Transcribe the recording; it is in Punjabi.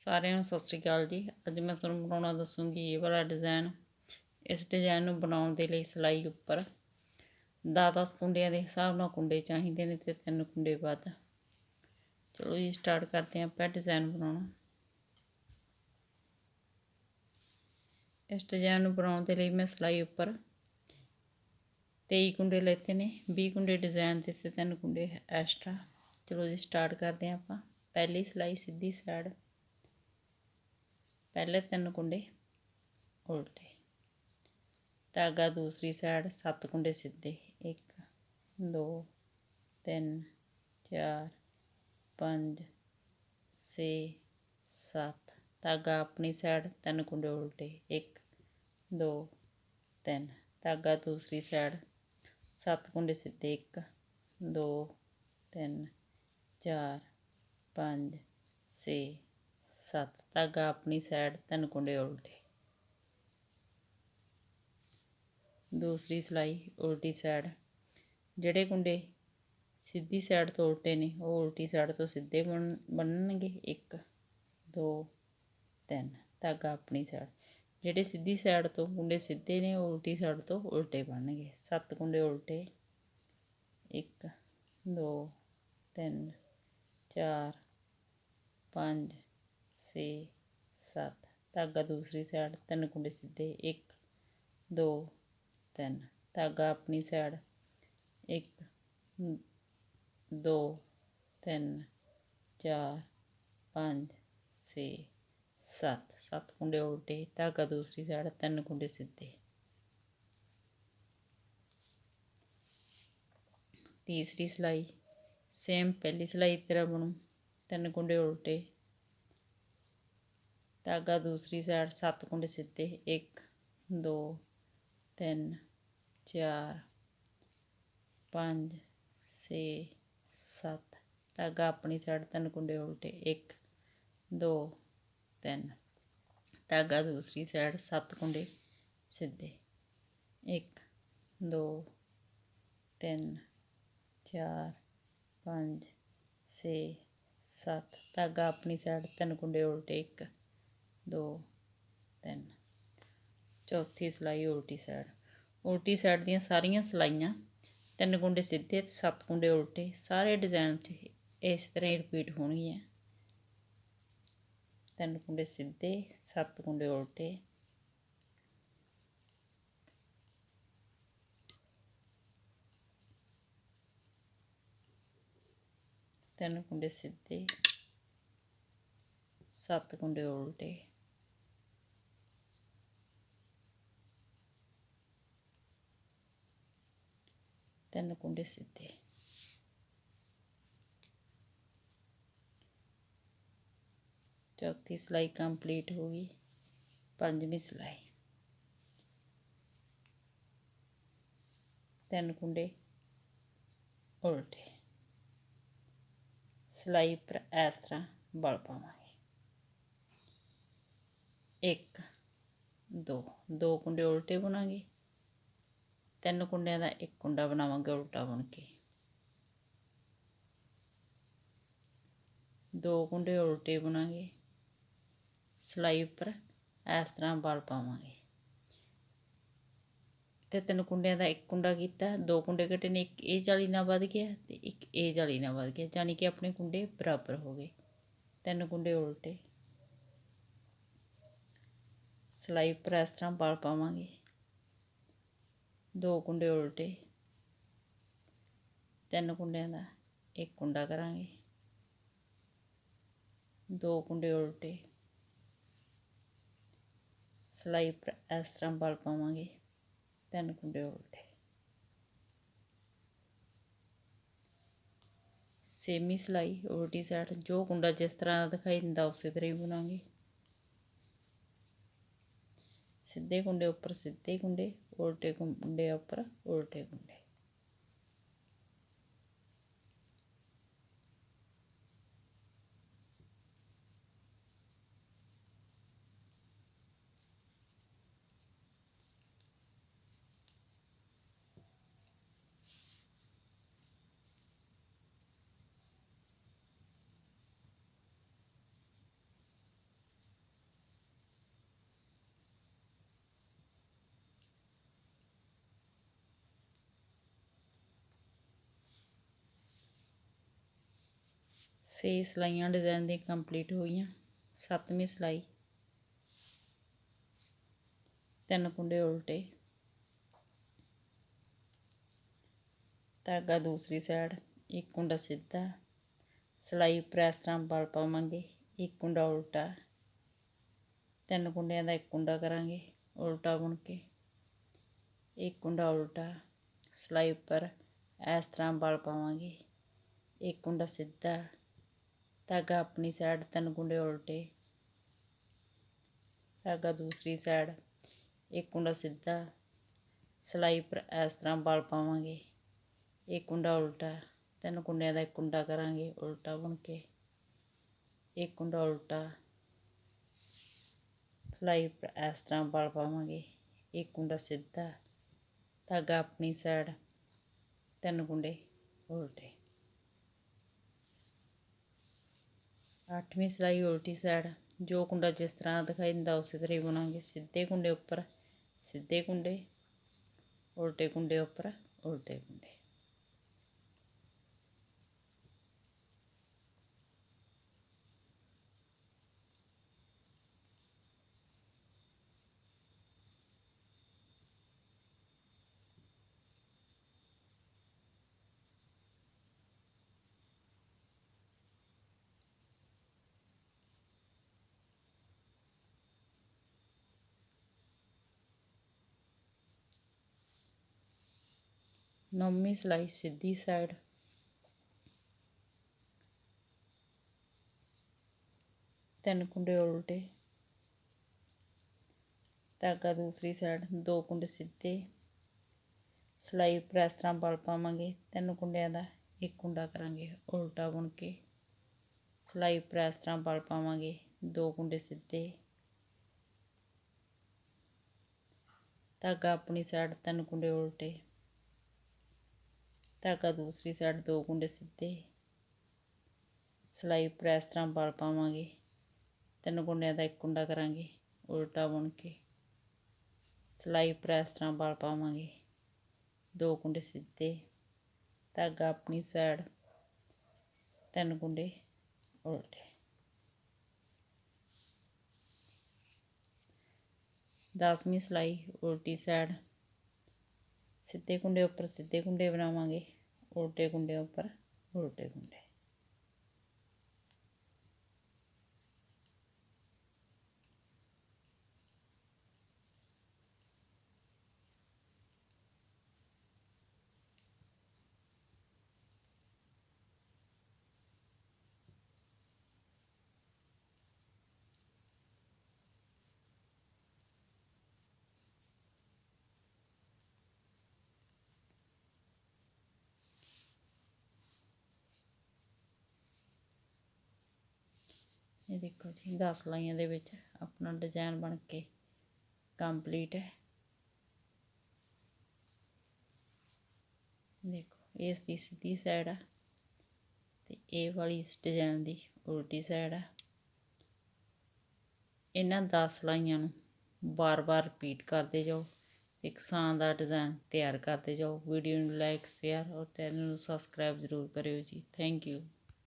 ਸਾਰਿਆਂ ਨੂੰ ਸਤਿ ਸ਼੍ਰੀ ਅਕਾਲ ਜੀ। ਅੱਜ ਮੈਂ ਤੁਹਾਨੂੰ ਬਣਾਉਣਾ ਦੱਸੂਗੀ ਇਹ ਵਾਲਾ ਡਿਜ਼ਾਈਨ। ਇਸ ਡਿਜ਼ਾਈਨ ਨੂੰ ਬਣਾਉਣ ਦੇ ਲਈ ਸਿਲਾਈ ਉੱਪਰ 10 ਕੁੰਡਿਆਂ ਦੇ ਹਿਸਾਬ ਨਾਲ ਕੁੰਡੇ ਚਾਹੀਦੇ ਨੇ ਤੇ 3 ਕੁੰਡੇ ਵੱਧ। ਚਲੋ ਜੀ ਸਟਾਰਟ ਕਰਦੇ ਹਾਂ ਆਪਾਂ ਡਿਜ਼ਾਈਨ ਬਣਾਉਣਾ। ਇਸ ਡਿਜ਼ਾਈਨ ਨੂੰ ਬਣਾਉਣ ਦੇ ਲਈ ਮੈਂ ਸਿਲਾਈ ਉੱਪਰ 23 ਕੁੰਡੇ ਲੈਤੇ ਨੇ, 20 ਕੁੰਡੇ ਡਿਜ਼ਾਈਨ ਦੇ ਤੇ 3 ਕੁੰਡੇ ਐਕਸਟਰਾ। ਚਲੋ ਜੀ ਸਟਾਰਟ ਕਰਦੇ ਹਾਂ ਆਪਾਂ। ਪਹਿਲੀ ਸਿਲਾਈ ਸਿੱਧੀ ਸਾਈਡ, ਪਹਿਲੇ 3 ਕੁੰਡੇ ਉਲਟੇ, धागा दूसरी साइड 7 कुंडे सीधे 1 2 3 4 5 6 7। धागा अपनी साइड 3 कुंडे उल्टे 1 2 3। धागा दूसरी साइड 7 कुंडे सीधे 1 2 3 4 5 6 7। धागा अपनी साइड 3 कुंडे उल्टे। दूसरी सिलाई उल्टी साइड, ਜਿਹੜੇ कुंडे सीधी साइड तो उल्टे ने वो उल्टी साइड तो सीधे बनणगे 1 2 3। धागा अपनी साइड, ਜਿਹੜੇ सीधी साइड तो कुंडे सीधे ने वो उल्टी साइड तो उल्टे बनणगे 7 कुंडे उल्टे 1 2 3 4 5 6 7। धागा दूसरी साइड 3 कुंडे सीधे 1 2 3। धागा अपनी साइड 1 2 3 4 5 6 7। 7 कुंडे उल्टे, धागा दूसरी साइड 3 कुंडे सीधे। तीसरी सिलाई सेम पहली सिलाई की तरह बनू, 3 कुंडे उल्टे, धागा दूसरी साइड 7 कुंडे सीधे 1 2 3 4 5 6 7। धागा अपनी साइड 3 कुंडे उल्टे 1 2 3। धागा दूसरी साइड 7 कुंडे सीधे 1 2 3 4 5 6 7। धागा अपनी साइड 3 कुंडे उल्टे 1 2 3। चौथी सिलाई उल्टी साइड, उल्टी साइड ਦੀਆਂ ਸਾਰੀਆਂ ਸਿਲਾਈਆਂ 3 ਕੁੰਡੇ ਸਿੱਧੇ ਤੇ 7 ਕੁੰਡੇ ਉਲਟੇ ਸਾਰੇ ਡਿਜ਼ਾਈਨ 'ਚ ਇਸ ਤਰ੍ਹਾਂ ਹੀ ਰਿਪੀਟ ਹੋਣਗੀਆਂ। 3 ਕੁੰਡੇ ਸਿੱਧੇ 7 ਕੁੰਡੇ ਉਲਟੇ, ਤਿੰਨ ਕੁੰਡੇ ਸਿੱਧੇ 7 ਕੁੰਡੇ ਉਲਟੇ, ਤਿੰਨ ਕੁੰਡੇ ਸਿੱਧੇ। चौथी सिलाई कंप्लीट होगी। पंजवीं सिलाई 3 कुंडे उल्टे, सिलाई पर इस तरह बल पावांगे 1 2 2 कुंडे उल्टे बुनांगे, 3 कुंडियां का 1 कुंडा बनावांगे उल्टा बुन के, 2 कुंडे उल्टे बुनांगे, सिलाई उपर इस तरह बल पावांगे ते 3 कुंडियां का 1 कुंडा किया, 2 कुंडे कटे ने, एक ये जाली नाल वध गया ते एक ये जाली नाल वध गया, यानी कि अपने कुंडे बराबर हो गए। 3 कुंडे उल्टे, सिलाई उपर इस तरह बल पावांगे, 2 कुंडे उल्टे, 3 कुंडियां का 1 कुंडा करांगे, 2 कुंडे उल्टे, सिलाई पर इस तरह बल पावांगे, 3 कुंडे उल्टे। सेमी सिलाई उल्टी साइड, जो कुंडा जिस तरह दिखाई दिंदा उस तरह ही बुनांगे, सीधे कुंडे उपर सीधे कुंडे, उल्टे कुंडे उपर उल्टे कुंडे। 6 ਸਿਲਾਈਆਂ ਡਿਜ਼ਾਈਨ ਦੀ ਕੰਪਲੀਟ ਹੋ ਗਈਆਂ। 7ਵੀਂ ਸਿਲਾਈ, 3 ਕੁੰਡੇ ਉਲਟੇ, ਧਾਗਾ ਦੂਸਰੀ ਸਾਈਡ, 1 ਕੁੰਡਾ ਸਿੱਧਾ, ਸਿਲਾਈ ਉੱਪਰ ਇਸ ਤਰ੍ਹਾਂ ਵਲ ਪਾਵਾਂਗੇ, 1 ਕੁੰਡਾ ਉਲਟਾ, 3 ਕੁੰਡਿਆਂ ਦਾ 1 ਕੁੰਡਾ ਕਰਾਂਗੇ ਉਲਟਾ ਬੁਣ ਕੇ, 1 ਕੁੰਡਾ ਉਲਟਾ, ਸਿਲਾਈ ਉੱਪਰ ਇਸ ਤਰ੍ਹਾਂ ਵਲ ਪਾਵਾਂਗੇ, 1 ਕੁੰਡਾ ਸਿੱਧਾ, ਧਾਗਾ ਆਪਣੀ ਸਾਈਡ, 3 ਕੁੰਡੇ ਉਲਟੇ, ਧਾਗਾ ਦੂਸਰੀ ਸਾਈਡ, 1 ਕੁੰਡਾ ਸਿੱਧਾ, ਸਿਲਾਈ ਉੱਪਰ ਇਸ ਤਰ੍ਹਾਂ ਵਲ ਪਾਵਾਂਗੇ, 1 ਕੁੰਡਾ ਉਲਟਾ, 3 ਕੁੰਡਿਆਂ ਦਾ 1 ਕੁੰਡਾ ਕਰਾਂਗੇ ਉਲਟਾ ਬੁਣ ਕੇ, 1 ਕੁੰਡਾ ਉਲਟਾ, ਸਿਲਾਈ ਉੱਪਰ ਇਸ ਤਰ੍ਹਾਂ ਵਲ ਪਾਵਾਂਗੇ, 1 ਕੁੰਡਾ ਸਿੱਧਾ, ਧਾਗਾ ਆਪਣੀ ਸਾਈਡ, 3 ਕੁੰਡੇ ਉਲਟੇ। 8ਵੀਂ ਸਿਲਾਈ ਉਲਟੀ ਸਾਈਡ, ਜੋ ਕੁੰਡਾ ਜਿਸ ਤਰ੍ਹਾਂ ਦਿਖਾਈ ਦਿੰਦਾ ਉਸੇ ਤਰ੍ਹਾਂ ਹੀ ਬੁਣਾਂਗੇ। ਸਿੱਧੇ ਕੁੰਡੇ ਉੱਪਰ ਸਿੱਧੇ ਕੁੰਡੇ, ਉਲਟੇ ਕੁੰਡੇ ਉੱਪਰ ਉਲਟੇ ਕੁੰਡੇ। ਨੌਵੀਂ ਸਿਲਾਈ ਸਿੱਧੀ ਸਾਈਡ, ਤਿੰਨ ਕੁੰਡੇ ਉਲਟੇ, ਧਾਗਾ ਦੂਸਰੀ ਸਾਈਡ, 2 ਕੁੰਡੇ ਸਿੱਧੇ, ਸਿਲਾਈ ਉੱਪਰ ਇਸ ਤਰ੍ਹਾਂ ਵਲ ਪਾਵਾਂਗੇ, 3 ਕੁੰਡਿਆਂ ਦਾ 1 ਕੁੰਡਾ ਕਰਾਂਗੇ ਉਲਟਾ ਬੁਣ ਕੇ, ਸਿਲਾਈ ਉੱਪਰ ਇਸ ਤਰ੍ਹਾਂ ਵਲ ਪਾਵਾਂਗੇ, 2 ਕੁੰਡੇ ਸਿੱਧੇ, ਧਾਗਾ ਆਪਣੀ ਸਾਈਡ, 3 ਕੁੰਡੇ ਉਲਟੇ, ਧਾਗਾ ਦੂਸਰੀ ਸਾਈਡ, 2 ਕੁੰਡੇ ਸਿੱਧੇ, ਸਿਲਾਈ ਉੱਪਰ ਇਸ ਤਰ੍ਹਾਂ ਵਲ ਪਾਵਾਂਗੇ, 3 ਕੁੰਡਿਆਂ ਦਾ 1 ਕੁੰਡਾ ਕਰਾਂਗੇ ਉਲਟਾ ਬੁਣ ਕੇ, ਸਿਲਾਈ ਉੱਪਰ ਇਸ ਤਰ੍ਹਾਂ ਵਲ ਪਾਵਾਂਗੇ, 2 ਕੁੰਡੇ ਸਿੱਧੇ, ਧਾਗਾ ਆਪਣੀ ਸਾਈਡ, 3 ਕੁੰਡੇ ਉਲਟੇ। 10ਵੀਂ ਸਿਲਾਈ ਉਲਟੀ ਸਾਈਡ, ਸਿੱਧੇ ਕੁੰਡੇ ਉੱਪਰ ਸਿੱਧੇ ਕੁੰਡੇ ਬਣਾਵਾਂਗੇ, ਉਲਟੇ ਕੁੰਡੇ ਉੱਪਰ ਉਲਟੇ ਕੁੰਡੇ। ਇਹ ਦੇਖੋ ਜੀ 10 ਸਿਲਾਈਆਂ ਦੇ ਵਿੱਚ ਆਪਣਾ ਡਿਜ਼ਾਈਨ ਬਣ ਕੇ ਕੰਪਲੀਟ ਹੈ। ਦੇਖੋ ਇਸ ਦੀ ਸਿੱਧੀ ਸਾਈਡ ਆ ਤੇ ਇਹ ਵਾਲੀ ਇਸ ਡਿਜ਼ਾਈਨ ਦੀ ਉਲਟੀ ਸਾਈਡ ਆ। ਇਹਨਾਂ 10 ਸਿਲਾਈਆਂ ਨੂੰ ਬਾਰ-ਬਾਰ ਰਿਪੀਟ ਕਰਦੇ ਜਾਓ, ਇੱਕ ਸ਼ਾਨਦਾਰ ਡਿਜ਼ਾਈਨ ਤਿਆਰ ਕਰਦੇ ਜਾਓ। ਵੀਡੀਓ ਨੂੰ ਲਾਈਕ, ਸ਼ੇਅਰ ਔਰ ਚੈਨਲ ਨੂੰ ਸਬਸਕ੍ਰਾਈਬ ਜ਼ਰੂਰ ਕਰਿਓ ਜੀ। Thank you.